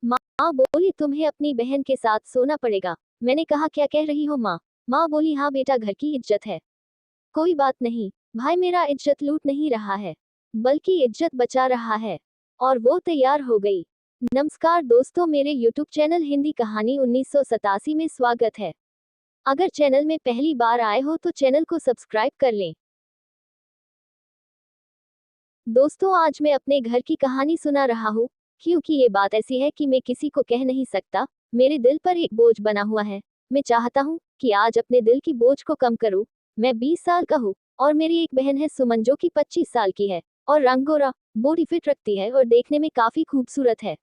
माँ बोली तुम्हें अपनी बहन के साथ सोना पड़ेगा। मैंने कहा क्या कह रही हो माँ? माँ बोली हाँ बेटा, घर की इज्जत है। कोई बात नहीं, भाई मेरा इज्जत लूट नहीं रहा है, बल्कि इज्जत बचा रहा है। और वो तैयार हो गई। नमस्कार दोस्तों, मेरे YouTube चैनल हिंदी कहानी 1987 में स्वागत है। अगर चैनल में पहली बार आए हो तो चैनल को सब्सक्राइब कर लें। दोस्तों, आज मैं अपने घर की कहानी सुना रहा हूँ, क्योंकि ये बात ऐसी है कि मैं किसी को कह नहीं सकता। मेरे दिल पर एक बोझ बना हुआ है। मैं चाहता हूँ कि आज अपने दिल की बोझ को कम करूँ। मैं 20 साल का हूँ और मेरी एक बहन है सुमन, जो कि 25 साल की है और रंग गोरा, बॉडी फिट रखती है और देखने में काफी खूबसूरत है।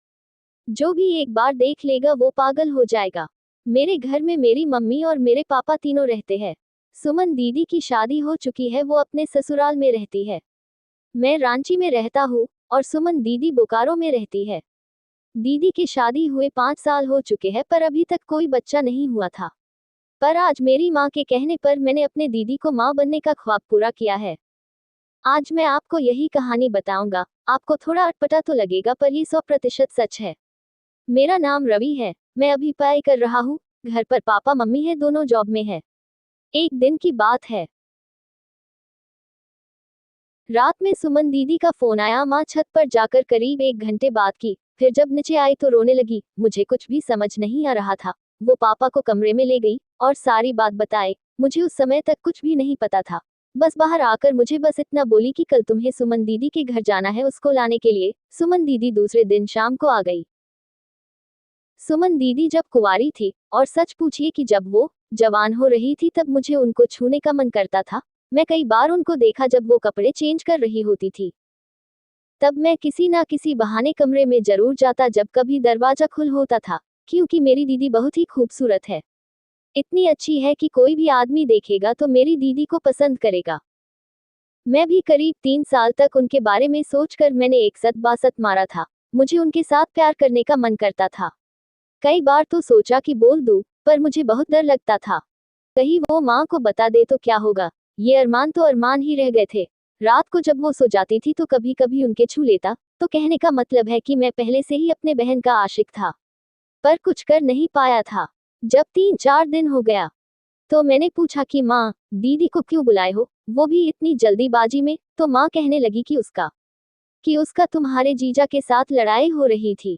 जो भी एक बार देख लेगा वो पागल हो जाएगा। मेरे घर में मेरी मम्मी और मेरे पापा तीनों रहते हैं। सुमन दीदी की शादी हो चुकी है, वो अपने ससुराल में रहती है। मैं रांची में रहता हूँ और सुमन दीदी बोकारो में रहती है। दीदी की शादी हुए 5 साल हो चुके हैं, पर अभी तक कोई बच्चा नहीं हुआ था। पर आज मेरी माँ के कहने पर मैंने अपने दीदी को माँ बनने का ख्वाब पूरा किया है। आज मैं आपको यही कहानी बताऊंगा। आपको थोड़ा अटपटा तो लगेगा, पर ये 100% सच है। मेरा नाम रवि है। मैं अभी पढ़ाई कर रहा हूँ। घर पर पापा मम्मी है, दोनों जॉब में है। एक दिन की बात है। रात में सुमन दीदी का फोन आया। माँ छत पर जाकर करीब 1 घंटे बात की, फिर जब नीचे आई तो रोने लगी। मुझे कुछ भी समझ नहीं आ रहा था। वो पापा को कमरे में ले गई और सारी बात बताए। मुझे उस समय तक कुछ भी नहीं पता था। बस बाहर आकर मुझे बस इतना बोली कि कल तुम्हें सुमन दीदी के घर जाना है, उसको लाने के लिए। सुमन दीदी दूसरे दिन शाम को आ गई। सुमन दीदी जब कुंवारी थी, और सच पूछिए कि जब वो जवान हो रही थी, तब मुझे उनको छूने का मन करता था। मैं कई बार उनको देखा जब वो कपड़े चेंज कर रही होती थी। तब मैं किसी ना किसी बहाने कमरे में जरूर जाता जब कभी दरवाजा खुल होता था, क्योंकि मेरी दीदी बहुत ही खूबसूरत है। इतनी अच्छी है कि कोई भी आदमी देखेगा तो मेरी दीदी को पसंद करेगा। मैं भी करीब 3 साल तक उनके बारे में सोचकर मैंने एक सत बासत मारा था। मुझे उनके साथ प्यार करने का मन करता था। कई बार तो सोचा कि बोल दूं, पर मुझे बहुत डर लगता था। कहीं वो माँ को बता दे तो क्या होगा। ये अरमान तो अरमान ही रह गए थे। रात को जब वो सो जाती थी तो कभी कभी उनके छू लेता, तो कहने का मतलब है कि मैं पहले से ही अपने बहन का आशिक था, पर कुछ कर नहीं पाया था। जब 3-4 दिन हो गया तो मैंने पूछा कि माँ, दीदी को क्यों बुलाए हो, वो भी इतनी जल्दीबाजी में। तो माँ कहने लगी कि उसका तुम्हारे जीजा के साथ लड़ाई हो रही थी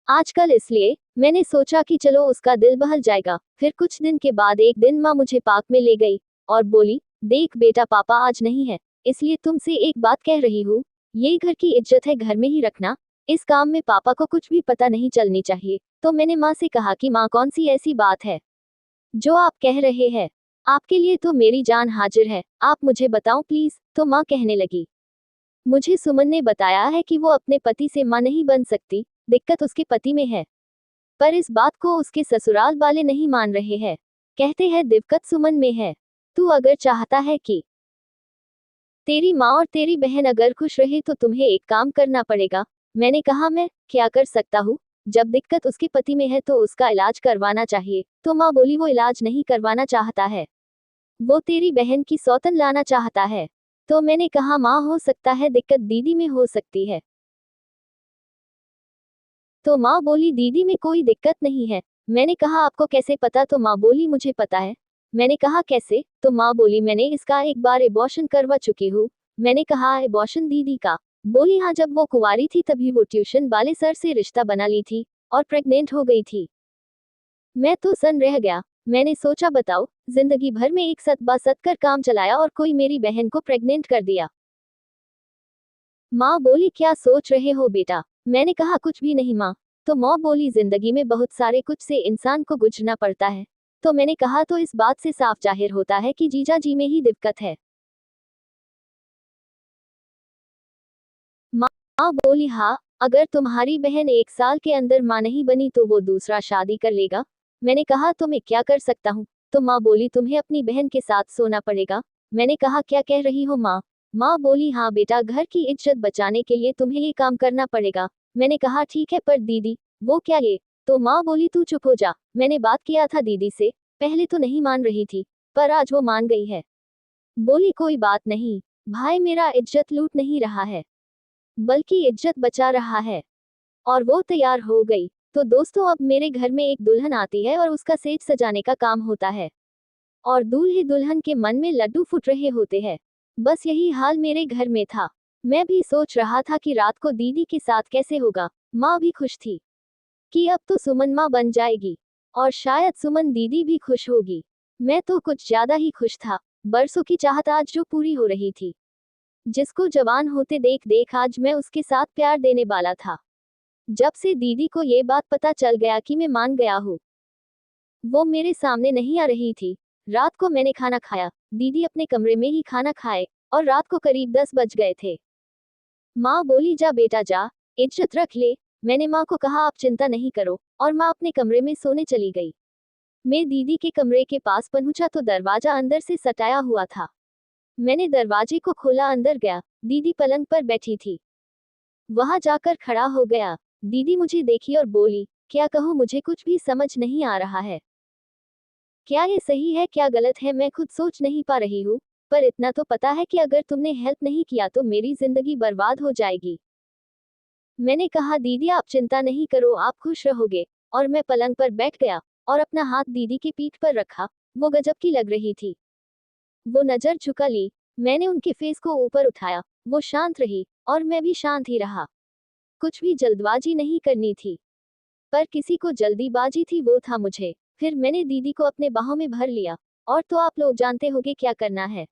आजकल, इसलिए मैंने सोचा कि चलो उसका दिल बहल जाएगा। फिर कुछ दिन के बाद एक दिन माँ मुझे पार्क में ले गई और बोली, देख बेटा, पापा आज नहीं है, इसलिए तुमसे एक बात कह रही हूँ। ये घर की इज्जत है, घर में ही रखना। इस काम में पापा को कुछ भी पता नहीं चलनी चाहिए। तो मैंने माँ से कहा कि माँ, कौन सी ऐसी बात है जो आप कह रहे हैं? आपके लिए तो मेरी जान हाजिर है, आप मुझे बताओ प्लीज। तो माँ कहने लगी, मुझे सुमन ने बताया है कि वो अपने पति से मां नहीं बन सकती। दिक्कत उसके पति में है, पर इस बात को उसके ससुराल वाले नहीं मान रहे हैं। कहते हैं दिक्कत सुमन में है। तू अगर चाहता है कि तेरी माँ और तेरी बहन अगर खुश रहे तो तुम्हें एक काम करना पड़ेगा। मैंने कहा, मैं क्या कर सकता हूँ? जब दिक्कत उसके पति में है तो उसका इलाज करवाना चाहिए। तो माँ बोली, वो इलाज नहीं करवाना चाहता है, वो तेरी बहन की सौतन लाना चाहता है। तो मैंने कहा, माँ हो सकता है दिक्कत दीदी में हो सकती है। तो माँ बोली, दीदी में कोई दिक्कत नहीं है। मैंने कहा, आपको कैसे पता? तो माँ बोली, मुझे पता है। मैंने कहा, कैसे? तो माँ बोली, मैंने इसका एक बार एबॉर्शन करवा चुकी हूँ। मैंने कहा, एबॉर्शन दीदी का? बोली, हाँ, जब वो कुंवारी थी तभी वो ट्यूशन वाले सर से रिश्ता बना ली थी और प्रेग्नेंट हो गई थी। मैं तो सन रह गया। मैंने सोचा, बताओ, जिंदगी भर में एक सत बासत कर काम चलाया और कोई मेरी बहन को प्रेग्नेंट कर दिया। माँ बोली, क्या सोच रहे हो बेटा? मैंने कहा, कुछ भी नहीं माँ। तो माँ बोली, जिंदगी में बहुत सारे कुछ से इंसान को गुजरना पड़ता है। तो मैंने कहा, तो इस बात से साफ जाहिर होता है कि जीजा जी में ही दिक्कत है। माँ बोली, हाँ, अगर तुम्हारी बहन 1 साल के अंदर माँ नहीं बनी तो वो दूसरा शादी कर लेगा। मैंने कहा, तो मैं क्या कर सकता हूँ? तो माँ बोली, तुम्हें अपनी बहन के साथ सोना पड़ेगा। मैंने कहा, क्या कह रही हो माँ? माँ बोली, हाँ बेटा, घर की इज्जत बचाने के लिए तुम्हें ये काम करना पड़ेगा। मैंने कहा, ठीक है, पर दीदी वो क्या ये? तो माँ बोली, तू चुप हो जा। मैंने बात किया था दीदी से, पहले तो नहीं मान रही थी, पर आज वो मान गई है। बोली, कोई बात नहीं, भाई मेरा इज्जत लूट नहीं रहा है, बल्कि इज्जत बचा रहा है। और वो तैयार हो गई। तो दोस्तों, अब मेरे घर में एक दुल्हन आती है और उसका सेज सजाने का काम होता है और दूल्हे दुल्हन के मन में लड्डू फूट रहे होते हैं। बस यही हाल मेरे घर में था। मैं भी सोच रहा था कि रात को दीदी के साथ कैसे होगा। माँ भी खुश थी कि अब तो सुमन माँ बन जाएगी और शायद सुमन दीदी भी खुश होगी। मैं तो कुछ ज्यादा ही खुश था। बरसों की चाहत आज जो पूरी हो रही थी। जिसको जवान होते देख देख आज मैं उसके साथ प्यार देने वाला था। जब से दीदी को ये बात पता चल गया कि मैं मान गया हूँ, वो मेरे सामने नहीं आ रही थी। रात को मैंने खाना खाया, दीदी अपने कमरे में ही खाना खाए और रात को करीब 10 बज गए थे। माँ बोली, जा बेटा जा, इज्जत रख ले। मैंने माँ को कहा आप चिंता नहीं करो और माँ अपने कमरे में सोने चली गई। मैं दीदी के कमरे के पास पहुंचा तो दरवाजा अंदर से सटाया हुआ था। मैंने दरवाजे को खोला, अंदर गया। दीदी पलंग पर बैठी थी। वहां जाकर खड़ा हो गया। दीदी मुझे देखी और बोली, क्या कहूँ, मुझे कुछ भी समझ नहीं आ रहा है। क्या ये सही है क्या गलत है मैं खुद सोच नहीं पा रही हूँ। पर इतना तो पता है कि अगर तुमने हेल्प नहीं किया तो मेरी जिंदगी बर्बाद हो जाएगी। मैंने कहा, दीदी आप चिंता नहीं करो, आप खुश रहोगे। और मैं पलंग पर बैठ गया और अपना हाथ दीदी की पीठ पर रखा। वो गजब की लग रही थी। वो नजर झुका ली। मैंने उनके फेस को ऊपर उठाया। वो शांत रही और मैं भी शांत ही रहा। कुछ भी जल्दबाजी नहीं करनी थी, पर किसी को जल्दीबाजी थी, वो था मुझे। फिर मैंने दीदी को अपने बाहों में भर लिया। और तो आप लोग जानते होगे क्या करना है।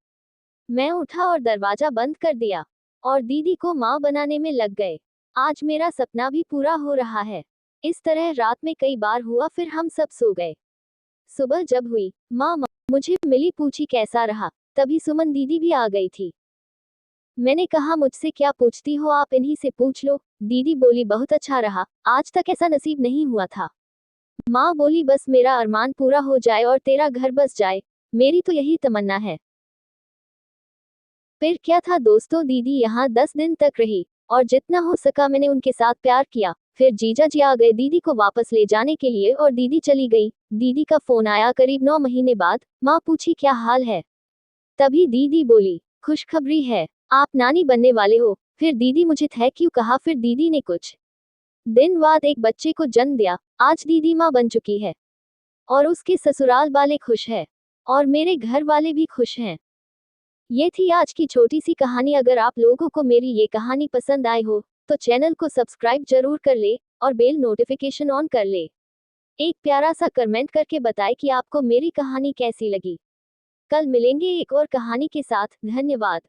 मैं उठा और दरवाजा बंद कर दिया और दीदी को माँ बनाने में लग गए। आज मेरा सपना भी पूरा हो रहा है। इस तरह रात में कई बार हुआ, फिर हम सब सो गए। सुबह जब हुई, माँ मुझे मिली, पूछी कैसा रहा। तभी सुमन दीदी भी आ गई थी। मैंने कहा, मुझसे क्या पूछती हो, आप इन्हीं से पूछ लो। दीदी बोली, बहुत अच्छा रहा, आज तक ऐसा नसीब नहीं हुआ था। माँ बोली, बस मेरा अरमान पूरा हो जाए और तेरा घर बस जाए, मेरी तो यही तमन्ना है। फिर क्या था दोस्तों, दीदी यहाँ 10 दिन तक रही और जितना हो सका मैंने उनके साथ प्यार किया। फिर जीजा जी आ गए दीदी को वापस ले जाने के लिए और दीदी चली गई। दीदी का फोन आया करीब 9 महीने बाद। माँ पूछी, क्या हाल है। तभी दीदी बोली, खुशखबरी है, आप नानी बनने वाले हो। फिर दीदी मुझे थैंक यू कहा। फिर दीदी ने कुछ दिन बाद एक बच्चे को जन्म दिया। आज दीदी माँ बन चुकी है और उसके ससुराल वाले खुश है और मेरे घर वाले भी खुश हैं। ये थी आज की छोटी सी कहानी। अगर आप लोगों को मेरी ये कहानी पसंद आई हो तो चैनल को सब्सक्राइब जरूर कर ले और बेल नोटिफिकेशन ऑन कर ले। एक प्यारा सा कमेंट करके बताएं कि आपको मेरी कहानी कैसी लगी। कल मिलेंगे एक और कहानी के साथ। धन्यवाद।